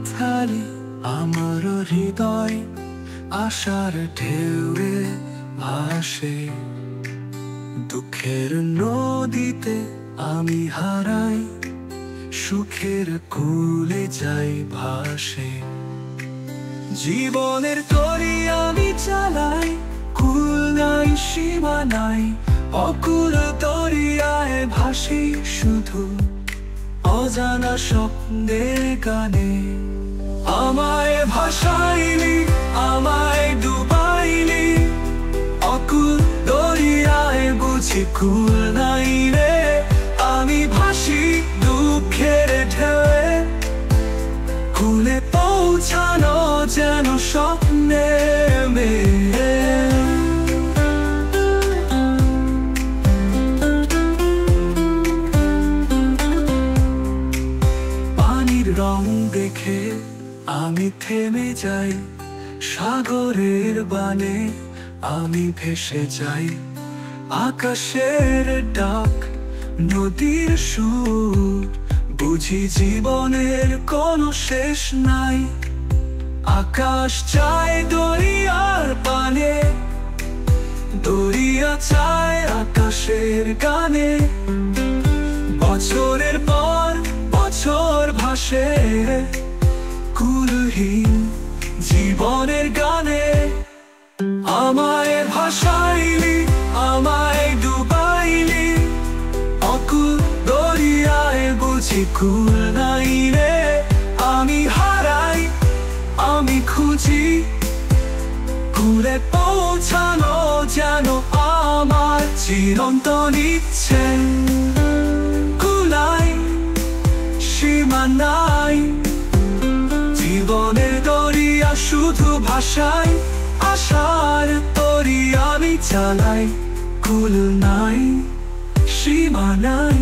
মাথালি আমার হৃদয় আশার ঢেউয়ে ভাসে। দুঃখের নদীতে আমি হারাই, সুখের কূলে যাই ভাসে। জীবনের তরি আমি চালাই, কুল নাই সীমা নাই, অকুল দরিয়ায় ভাসি শুধু অজানা স্বপ্নের গানে। আমায় ভাসাইলি, আমায় ডুবাইলি, অকুল দরিয়ায় বুঝি কুল নাই রে। আমি ভাসি দুঃখের ঢেউয়ে, কুলে পৌঁছানো যেন স্বপ্নের মেয়ে। পানির রং দেখে আমি থেমে যাই, সাগরের বানে আমি ভেসে যাই। আকাশের ডাক, নদীর সুর, বুঝি জীবনের কোনো শেষ নাই। আকাশ চায় দরিয়ার পানে, দরিয়া চায় আকাশের গানে। বছরের পর বছর ভাসে কুলহীন জীবনের গানে। আমায় ভাসাইলি, আমায় ডুবাইলি, অকুল দরিয়ায় বুঝি কুল নাই রে। আমি হারাই, আমি খুঁজি, কুলে পৌঁছানো যেন আমার চিরন্তন ইচ্ছে। কুলাই সীমা নাই, জীবনের দরিয়া শুধু ভাষাই। আশার তরি আমি চালাই, কুল নাই সীমা নাই।